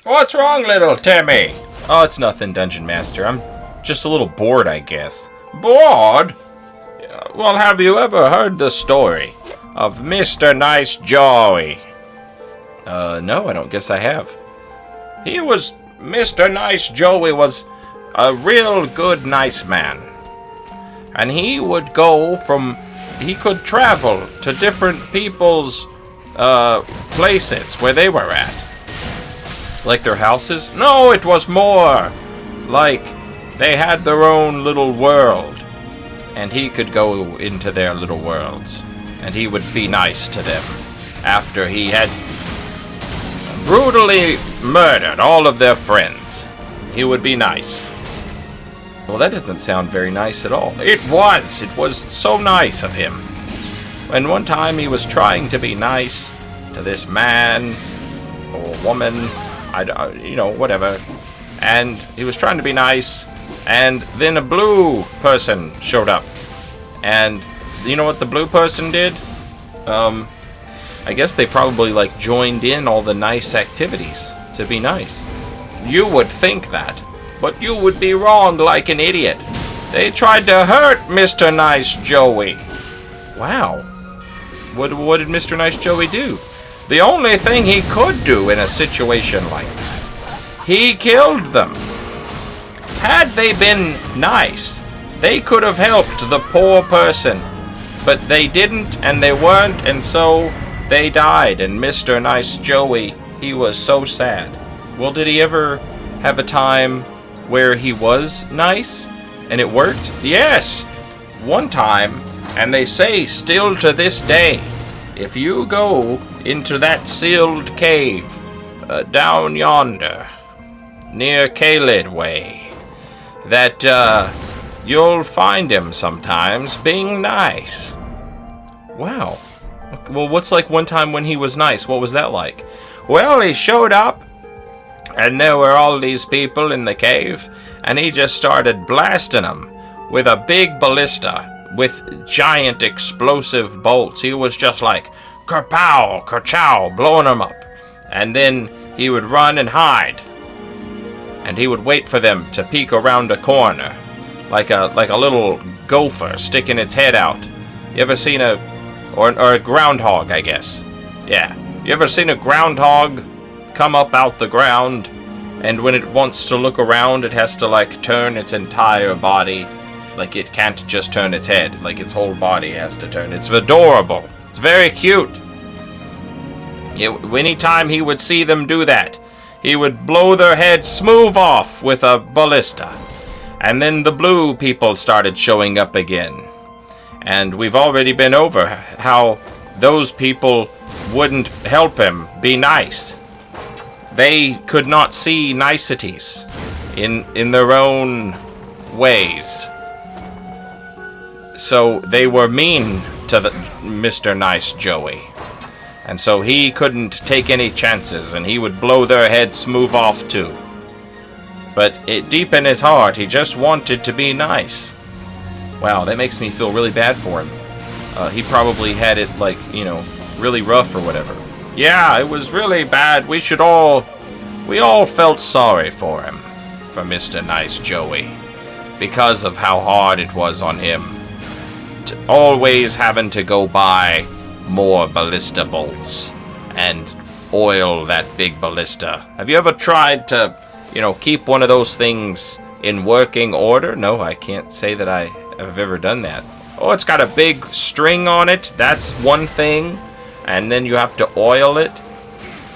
What's wrong, little Timmy? Oh, it's nothing, Dungeon Master. I'm just a little bored, I guess. Bored? Well, have you ever heard the story of Mr. Nice Joey? No, I don't guess I have. Mr. Nice Joey was a real good, nice man. And he could travel to different people's, places where they were at. Like their houses? No, it was more like they had their own little world. And he could go into their little worlds. And he would be nice to them after he had brutally murdered all of their friends. He would be nice. Well, that doesn't sound very nice at all. It was so nice of him. And one time he was trying to be nice to this man or woman, whatever. And he was trying to be nice, and then a blue person showed up. And you know what the blue person did? I guess they probably joined in all the nice activities to be nice. You would think that, but you would be wrong like an idiot. They tried to hurt Mr. Nice Joey. Wow. What did Mr. Nice Joey do? The only thing he could do in a situation like that. He killed them. Had they been nice, they could have helped the poor person. But they didn't, and they weren't, and so they died. And Mr. Nice Joey, he was so sad. Well, did he ever have a time where he was nice and it worked? Yes, one time, and they say still to this day, if you go into that sealed cave down yonder near Kaled Way, that you'll find him sometimes being nice. Wow. Well, what's one time when he was nice? What was that like? Well, he showed up, and there were all these people in the cave, and he just started blasting them with a big ballista with giant explosive bolts. He was just kerpow, kerchow, blowing them up. And then he would run and hide. And he would wait for them to peek around a corner, like a little gopher sticking its head out. You ever seen a groundhog, I guess? Yeah. You ever seen a groundhog come up out the ground, and when it wants to look around, it has to turn its entire body? It can't just turn its head. Its whole body has to turn. It's adorable. It's very cute. Anytime he would see them do that, he would blow their head smooth off with a ballista. And then the blue people started showing up again. And we've already been over how those people wouldn't help him be nice. They could not see niceties in their own ways. So they were mean to Mr. Nice Joey. And so he couldn't take any chances, and he would blow their heads smooth off too. But deep in his heart, he just wanted to be nice. Wow, that makes me feel really bad for him. He probably had it really rough or whatever. Yeah, it was really bad. We all felt sorry for him, for Mr. Nice Joey, because of how hard it was on him. Always having to go buy more ballista bolts and oil that big ballista. Have you ever tried to, keep one of those things in working order? No, I can't say that I have ever done that. Oh, it's got a big string on it. That's one thing. And then you have to oil it.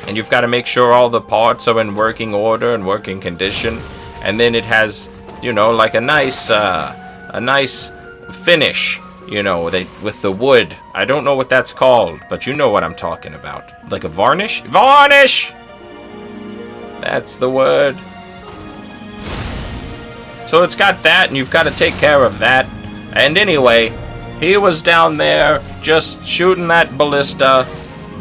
And you've got to make sure all the parts are in working order and working condition. And then it has, a nice finish. With the wood. I don't know what that's called, but you know what I'm talking about. Like a varnish? Varnish! That's the word. So it's got that, and you've got to take care of that. And anyway, he was down there just shooting that ballista,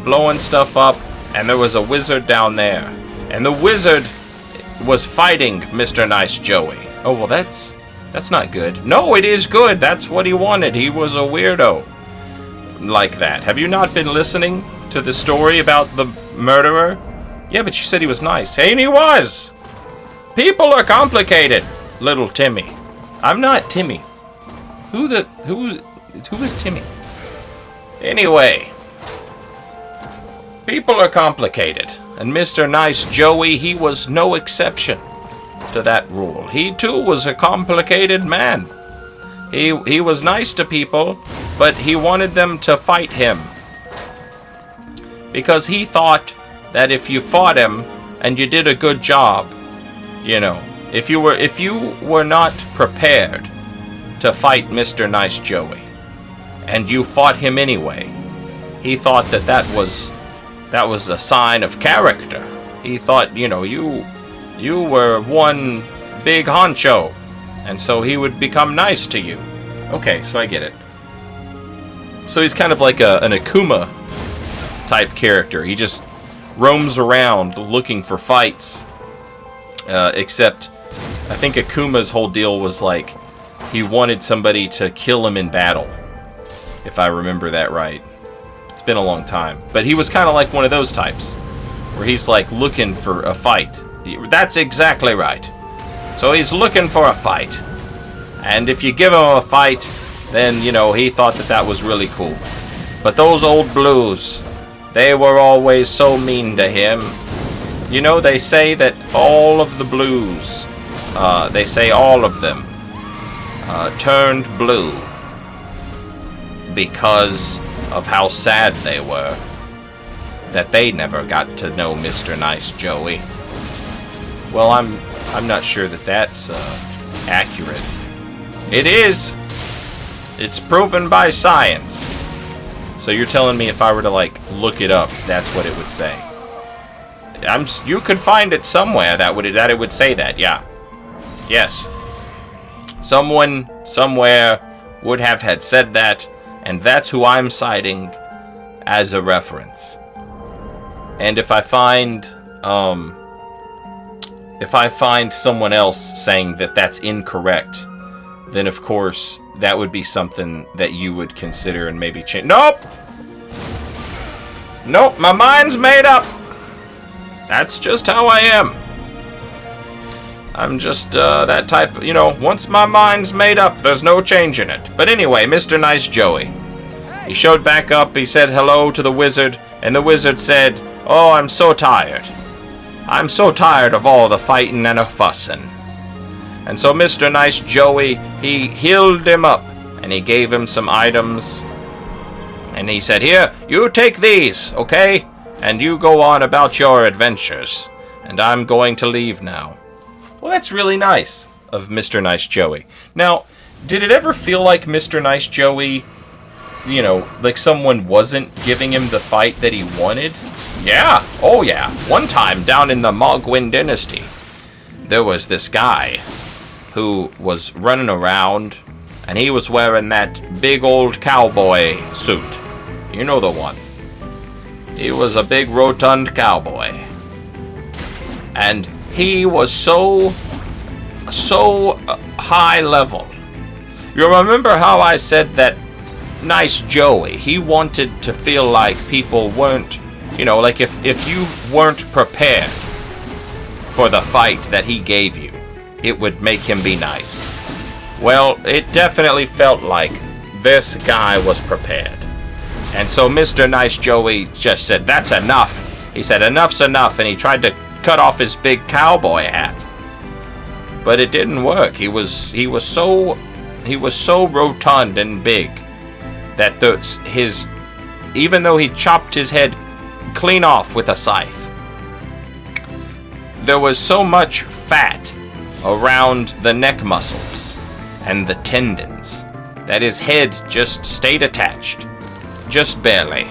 blowing stuff up, and there was a wizard down there. And the wizard was fighting Mr. Nice Joey. Oh, well, that's not good. No, it is good. That's what he wanted. He was a weirdo like that. Have you not been listening to the story about the murderer? Yeah, but you said he was nice. And he was! People are complicated, little Timmy. I'm not Timmy. Who is Timmy? Anyway. People are complicated. And Mr. Nice Joey, he was no exception to that rule. He too was a complicated man. He was nice to people, but he wanted them to fight him. Because he thought that if you fought him and you did a good job, you know, if you were not prepared to fight Mr. Nice Joey and you fought him anyway, he thought that was a sign of character. He thought, you know, you were one big honcho, and so he would become nice to you. Okay, so I get it. So he's kind of like an Akuma type character. He just roams around looking for fights. Except, I think Akuma's whole deal was like, he wanted somebody to kill him in battle. If I remember that right. It's been a long time. But he was kind of like one of those types, where he's like looking for a fight. That's exactly right. So he's looking for a fight. And if you give him a fight, then, you know, he thought that was really cool. But those old blues, they were always so mean to him. You know, they say that all of the blues, they say all of them, turned blue because of how sad they were that they never got to know Mr. Nice Joey. Well, I'm not sure that that's accurate. It is. It's proven by science. So you're telling me if I were to like look it up, that's what it would say. You could find it somewhere that it would say that. Yeah. Yes. Someone somewhere would have had said that, and that's who I'm citing as a reference. And if I find someone else saying that that's incorrect, then of course that would be something that you would consider and maybe change. Nope! Nope, my mind's made up! That's just how I am. I'm just that type, you know, once my mind's made up, there's no changing it. But anyway, Mr. Nice Joey. He showed back up, he said hello to the wizard, and the wizard said, "Oh, I'm so tired. I'm so tired of all the fighting and a fussing." And so Mr. Nice Joey, he healed him up, and he gave him some items. And he said, "Here, you take these, okay? And you go on about your adventures. And I'm going to leave now." Well, that's really nice of Mr. Nice Joey. Now, did it ever feel like Mr. Nice Joey, you know, like someone wasn't giving him the fight that he wanted? Yeah. Oh, yeah. One time down in the Mogwin Dynasty, there was this guy who was running around, and he was wearing that big old cowboy suit. You know the one. He was a big rotund cowboy. And he was so high level. You remember how I said that Nice Joey, he wanted to feel like people weren't, you know, like if you weren't prepared for the fight that he gave you, it would make him be nice. Well, it definitely felt like this guy was prepared. And so Mr. Nice Joey just said, "That's enough." He said, "Enough's enough," and he tried to cut off his big cowboy hat. But it didn't work. He was so rotund and big that even though he chopped his head clean off with a scythe, there was so much fat around the neck muscles and the tendons that his head just stayed attached, just barely,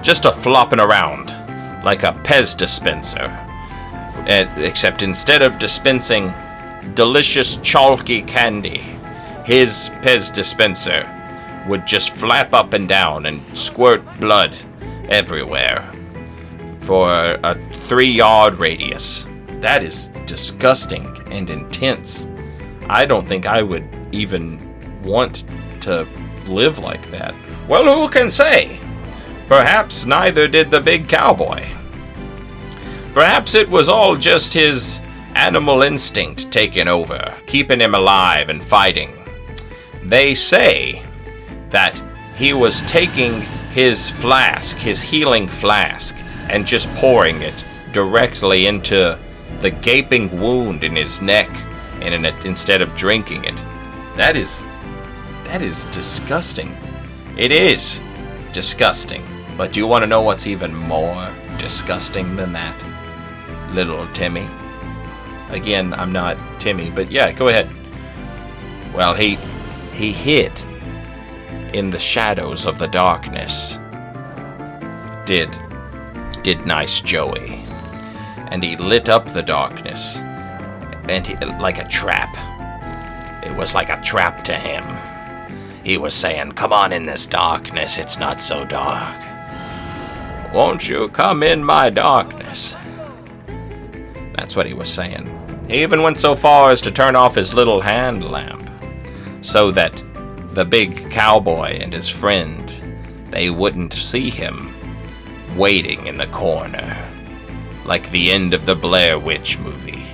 just a flopping around like a Pez dispenser. Except instead of dispensing delicious chalky candy, his Pez dispenser would just flap up and down and squirt blood everywhere for a 3-yard radius. That is disgusting and intense. I don't think I would even want to live like that. Well, who can say? Perhaps neither did the big cowboy. Perhaps it was all just his animal instinct taking over, keeping him alive and fighting. They say that he was taking his flask, his healing flask, and just pouring it directly into the gaping wound in his neck, and instead of drinking it. That is disgusting. It is disgusting. But do you want to know what's even more disgusting than that? Little Timmy. Again, I'm not Timmy, but yeah, go ahead. Well, he hid in the shadows of the darkness. Did nice Joey. And he lit up the darkness. And like a trap. It was like a trap to him. He was saying, come on in this darkness, it's not so dark. Won't you come in my darkness? That's what he was saying. He even went so far as to turn off his little hand lamp, so that the big cowboy and his friend, they wouldn't see him waiting in the corner, like the end of the Blair Witch movie,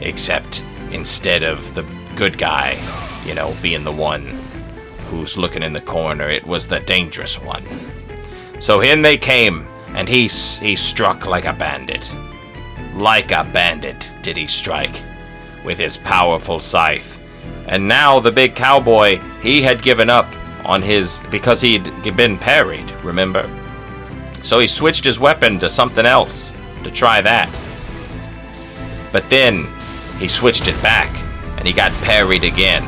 except instead of the good guy, being the one who's looking in the corner, it was the dangerous one. So in they came, and he struck like a bandit. Like a bandit did he strike, with his powerful scythe. And now the big cowboy, he had given up on because he'd been parried, remember? So he switched his weapon to something else, to try that. But then, he switched it back, and he got parried again.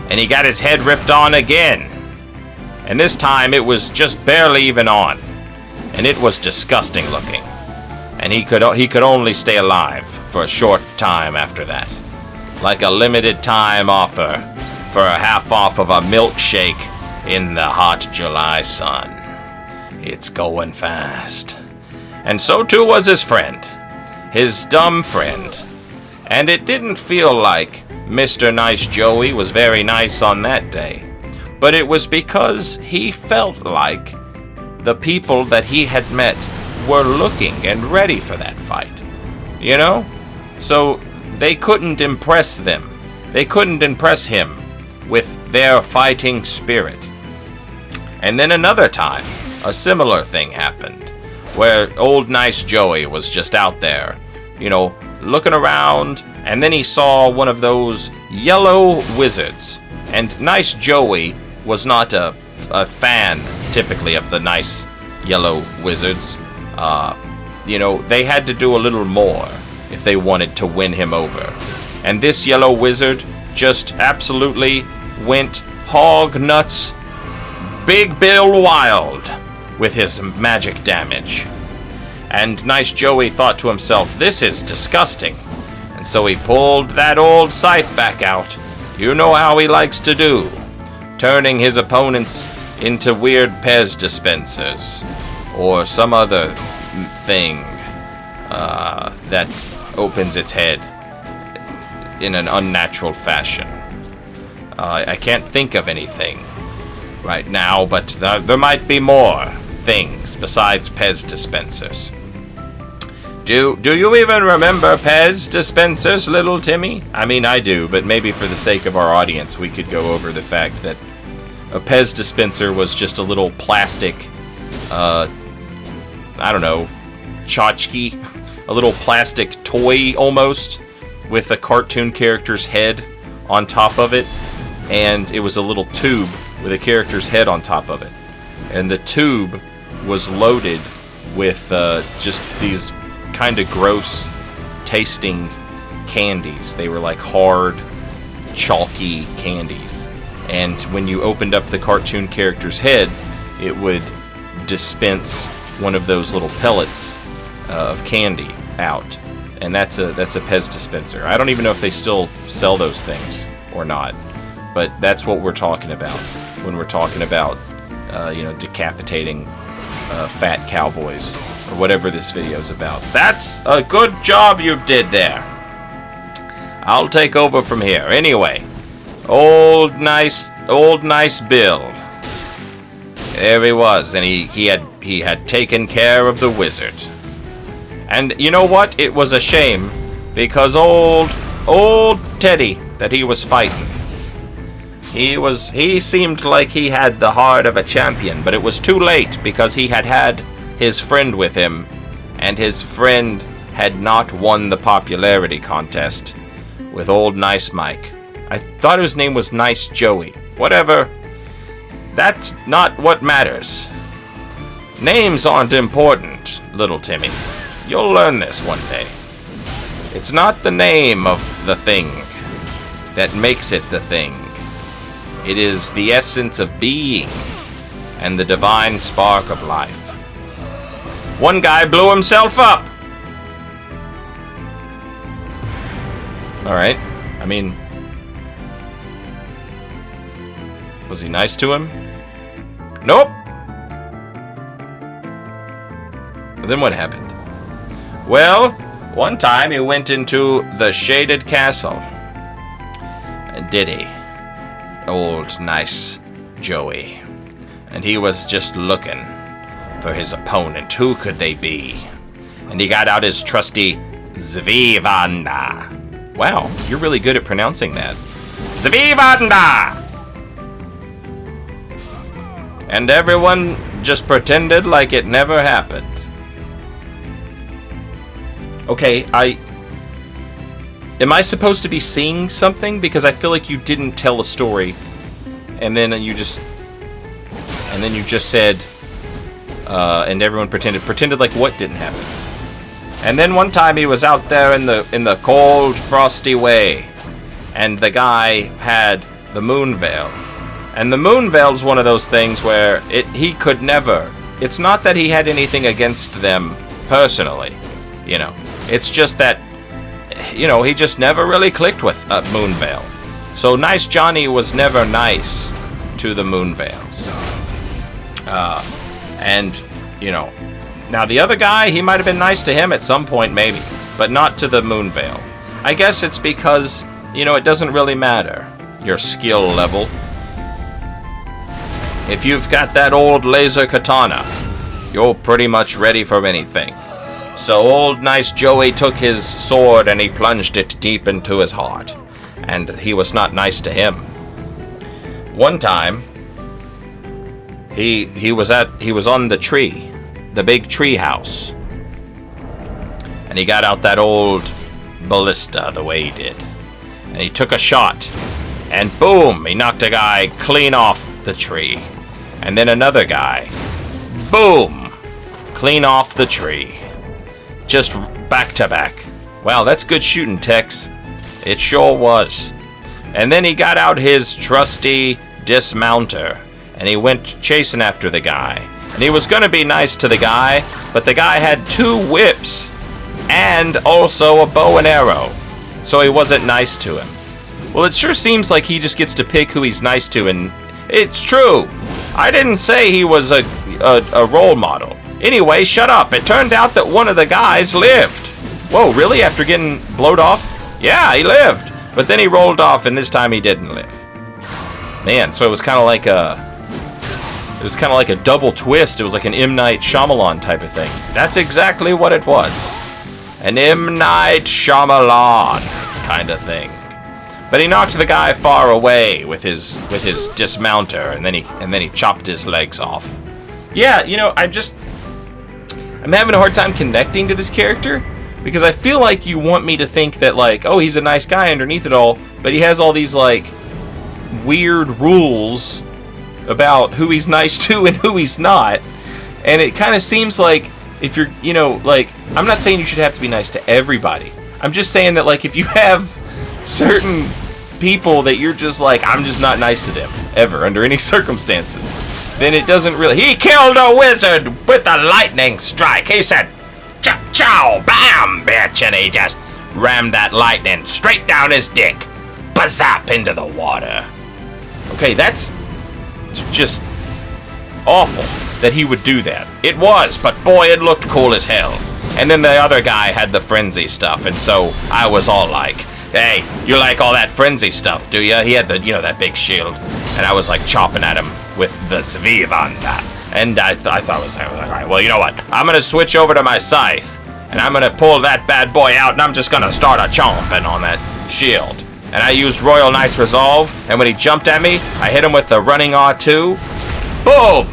And he got his head ripped on again. And this time it was just barely even on. And it was disgusting looking. And he could only stay alive for a short time after that. Like a limited time offer for a half off of a milkshake in the hot July sun. It's going fast. And so too was his friend. His dumb friend. And it didn't feel like Mr. Nice Joey was very nice on that day. But it was because he felt like the people that he had met were looking and ready for that fight. So they couldn't impress them. They couldn't impress him with their fighting spirit. And then another time, a similar thing happened, where old Nice Joey was just out there, looking around, and then he saw one of those yellow wizards. And Nice Joey was not a fan, typically, of the nice yellow wizards. They had to do a little more if they wanted to win him over. And this yellow wizard just absolutely went hog nuts, Big Bill Wild, with his magic damage. And Nice Joey thought to himself, this is disgusting. And so he pulled that old scythe back out. You know how he likes to do, turning his opponents into weird Pez dispensers, or some other thing that opens its head in an unnatural fashion. I can't think of anything right now, but there might be more things besides Pez dispensers. Do you even remember Pez dispensers, little Timmy? I mean, I do, but maybe for the sake of our audience, we could go over the fact that a Pez dispenser was just a little plastic, tchotchke, a little plastic toy almost, with a cartoon character's head on top of it, and it was a little tube with a character's head on top of it. And the tube was loaded with just these kind of gross tasting candies. They were like hard, chalky candies. And when you opened up the cartoon character's head, it would dispense one of those little pellets of candy out. And that's a Pez dispenser. I don't even know if they still sell those things or not. But that's what we're talking about when we're talking about, decapitating fat cowboys, or whatever this video's about. That's a good job you've did there. I'll take over from here. Anyway, old nice Bill. There he was, and he had taken care of the wizard. And you know what? It was a shame, because old Teddy that he was fighting, he seemed like he had the heart of a champion, but it was too late, because he had his friend with him, and his friend had not won the popularity contest with old Nice Mike. I thought his name was Nice Joey. Whatever. That's not what matters. Names aren't important, little Timmy. You'll learn this one day. It's not the name of the thing that makes it the thing. It is the essence of being and the divine spark of life. One guy blew himself up. Alright. I mean, was he nice to him? Nope. Then what happened? Well, one time he went into the shaded castle. And did he? Old Nice Joey. And he was just looking for his opponent. Who could they be? And he got out his trusty Zvivanda. Wow, you're really good at pronouncing that. Zvivanda! And everyone just pretended like it never happened. Okay, am I supposed to be seeing something? Because I feel like you didn't tell a story, and then you just said, and everyone pretended like what didn't happen. And then one time he was out there in the cold, frosty way, and the guy had the moon veil. And the moon veil's one of those things where he could never. It's not that he had anything against them personally, you know. It's just that, you know, he just never really clicked with moon veil. So Nice Johnny was never nice to the moon veils. And, you know, now the other guy, he might have been nice to him at some point, maybe, but not to the moon veil. I guess it's because, you know, it doesn't really matter, your skill level. If you've got that old laser katana, you're pretty much ready for anything. So old Nice Joey took his sword and he plunged it deep into his heart. And he was not nice to him. One time, he was on the tree, the big tree house. And he got out that old ballista the way he did. And he took a shot. And boom, he knocked a guy clean off the tree. And then another guy. Boom! Clean off the tree. Just back to back. Wow, that's good shooting, Tex. It sure was. And then he got out his trusty dismounter. And he went chasing after the guy. And he was gonna be nice to the guy, but the guy had 2 whips. And also a bow and arrow. So he wasn't nice to him. Well, it sure seems like he just gets to pick who he's nice to, and it's true. I didn't say he was a role model. Anyway, shut up. It turned out that one of the guys lived. Whoa, really? After getting blowed off? Yeah, he lived. But then he rolled off, and this time he didn't live. Man, so it was kind of like a double twist. It was like an M. Night Shyamalan type of thing. That's exactly what it was. An M. Night Shyamalan kind of thing. But he knocked the guy far away with his dismounter, and then he chopped his legs off. Yeah, you know, I'm having a hard time connecting to this character, because I feel like you want me to think that, like, oh, he's a nice guy underneath it all, but he has all these, like, weird rules about who he's nice to and who he's not. And it kind of seems like if you're, you know, like, I'm not saying you should have to be nice to everybody. I'm just saying that, like, if you have certain people that you're just like, I'm just not nice to them, ever, under any circumstances, then it doesn't really... He killed a wizard with a lightning strike. He said, chow, bam, bitch, and he just rammed that lightning straight down his dick. Bazap into the water. Okay, that's just awful that he would do that. It was, but boy, it looked cool as hell. And then the other guy had the frenzy stuff, and so I was all like, hey, you like all that frenzy stuff, do ya? He had the, you know, that big shield, and I was like chopping at him with the Zvivanda. And I thought I was like, all right, well, you know what? I'm gonna switch over to my scythe, and I'm gonna pull that bad boy out, and I'm just gonna start a chomping on that shield. And I used Royal Knight's Resolve, and when he jumped at me, I hit him with the running R2. Boom!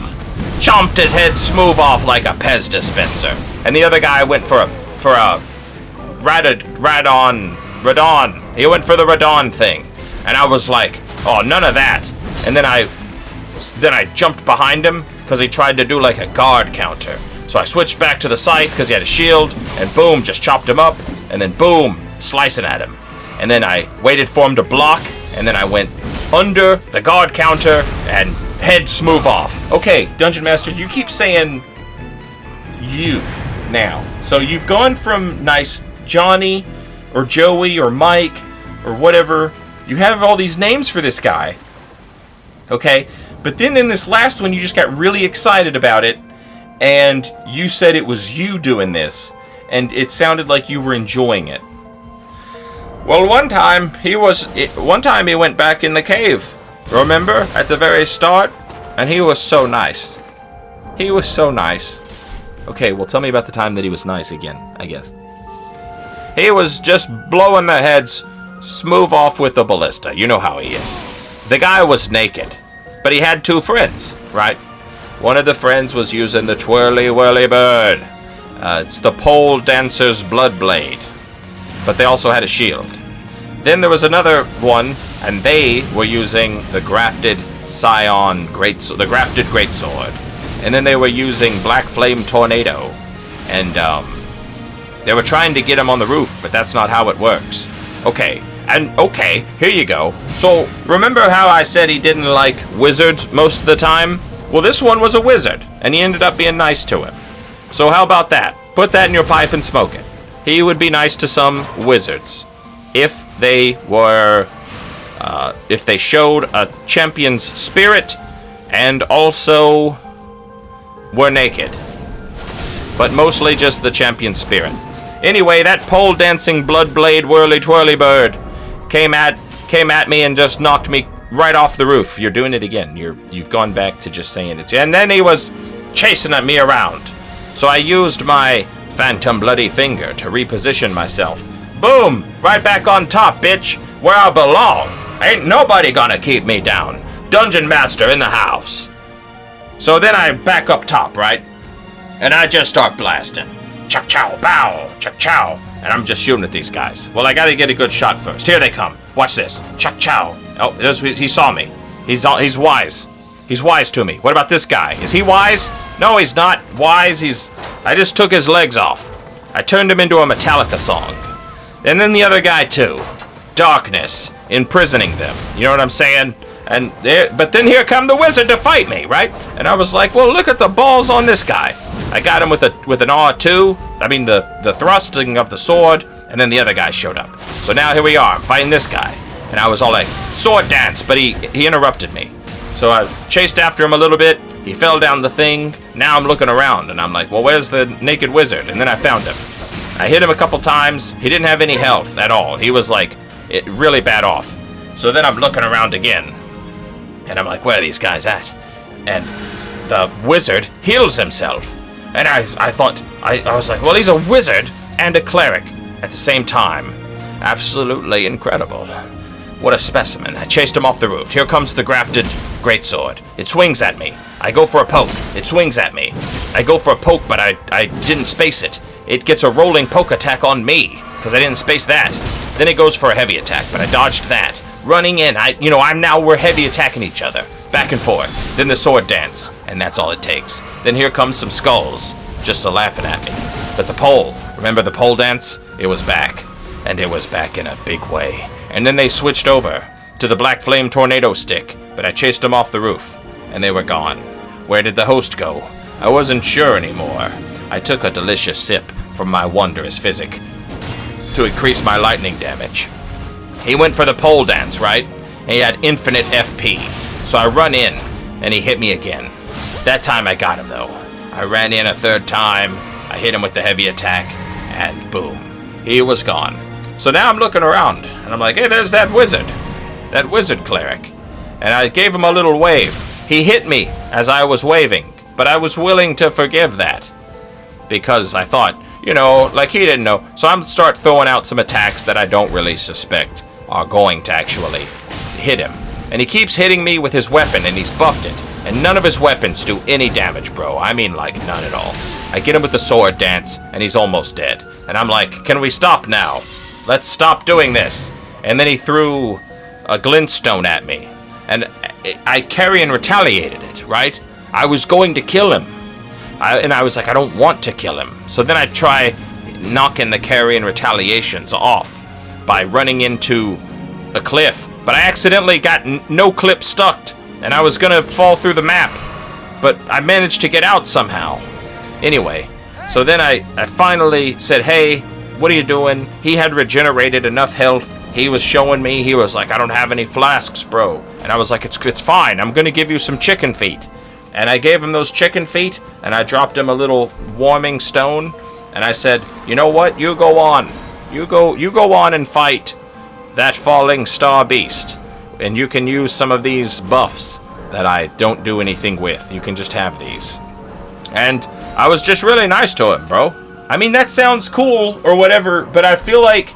Chomped his head smooth off like a Pez dispenser. And the other guy went for a Radon. He went for the Radon thing. And I was like, oh, none of that. And then I jumped behind him because he tried to do like a guard counter. So I switched back to the scythe because he had a shield, and boom, just chopped him up, and then boom, slicing at him. And then I waited for him to block, and then I went under the guard counter and head smooth off. Okay, Dungeon Master, you keep saying you now. So you've gone from nice Johnny or Joey or Mike or whatever. You have all these names for this guy. Okay, but then in this last one, you just got really excited about it, and you said it was you doing this, and it sounded like you were enjoying it. Well, one time he went back in the cave. Remember, at the very start? And he was so nice. He was so nice. Okay, well, tell me about the time that he was nice again, I guess. He was just blowing their heads smooth off with the ballista. You know how he is. The guy was naked, but he had two friends, right? One of the friends was using the twirly whirly bird. It's the pole dancer's blood blade. But they also had a shield. Then there was another one, and they were using the grafted Scion the grafted greatsword. And then they were using Black Flame Tornado. And they were trying to get him on the roof, but that's not how it works. Okay, here you go. So, remember how I said he didn't like wizards most of the time? Well, this one was a wizard, and he ended up being nice to him. So how about that? Put that in your pipe and smoke it. He would be nice to some wizards if they showed a champion's spirit and also were naked. But mostly just the champion's spirit. Anyway, that pole dancing blood blade whirly twirly bird came at me and just knocked me right off the roof. You're doing it again. You've gone back to just saying it. And then he was chasing at me around. So I used my phantom bloody finger to reposition myself. Boom! Right back on top, bitch! Where I belong! Ain't nobody gonna keep me down. Dungeon Master in the house. So then I back up top, right? And I just start blasting. Chuck chow, bow, chuck chow. And I'm just shooting at these guys. Well, I gotta get a good shot first. Here they come. Watch this. Chuck chow. Oh, he saw me. He's wise. He's wise to me. What about this guy? Is he wise? No, he's not wise. I just took his legs off. I turned him into a Metallica song. And then the other guy, too. Darkness. Imprisoning them. You know what I'm saying? But then here come the wizard to fight me, right? And I was like, well, look at the balls on this guy. I got him with an R2. I mean, the thrusting of the sword. And then the other guy showed up. So now here we are. I'm fighting this guy. And I was all like, sword dance. But he interrupted me. So I chased after him a little bit. He fell down the thing. Now I'm looking around. And I'm like, well, where's the naked wizard? And then I found him. I hit him a couple times. He didn't have any health at all. He was like, really bad off. So then I'm looking around again. And I'm like, where are these guys at? And the wizard heals himself. And I thought, I was like, well, he's a wizard and a cleric at the same time. Absolutely incredible. What a specimen. I chased him off the roof. Here comes the grafted greatsword. It swings at me. I go for a poke. It swings at me. I go for a poke, but I didn't space it. It gets a rolling poke attack on me, because I didn't space that. Then it goes for a heavy attack, but I dodged that. Running in, we're heavy attacking each other. Back and forth. Then the sword dance, and that's all it takes. Then here comes some skulls, just laughing at me. But the pole, remember the pole dance? It was back. And it was back in a big way. And then they switched over to the Black Flame Tornado stick, but I chased them off the roof, and they were gone. Where did the host go? I wasn't sure anymore. I took a delicious sip from my wondrous physic to increase my lightning damage. He went for the pole dance, right? And he had infinite FP. So I run in, and he hit me again. That time I got him, though. I ran in a third time, I hit him with the heavy attack, and boom. He was gone. So now I'm looking around, and I'm like, hey, there's that wizard cleric. And I gave him a little wave. He hit me as I was waving, but I was willing to forgive that. Because I thought, you know, like he didn't know. So I'm start throwing out some attacks that I don't really suspect are going to actually hit him. And he keeps hitting me with his weapon, and he's buffed it. And none of his weapons do any damage, bro. I mean, like, none at all. I get him with the sword dance, and he's almost dead. And I'm like, can we stop now? Let's stop doing this. And then he threw a glintstone at me. And I carry and retaliated it, right? I was going to kill him. And I was like, I don't want to kill him. So then I try knocking the carry and retaliations off by running into a cliff. But I accidentally got no clip stuck. And I was going to fall through the map. But I managed to get out somehow. Anyway, so then I finally said, hey, what are you doing? He had regenerated enough health. He was showing me. He was like, I don't have any flasks, bro. And I was like, it's fine. I'm going to give you some chicken feet. And I gave him those chicken feet, and I dropped him a little warming stone. And I said, you know what? You go on. You go on and fight that falling star beast. And you can use some of these buffs that I don't do anything with. You can just have these. And I was just really nice to him, bro. I mean, that sounds cool or whatever, but I feel like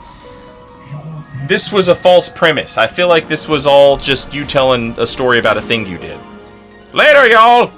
this was a false premise. I feel like this was all just you telling a story about a thing you did. Later, y'all!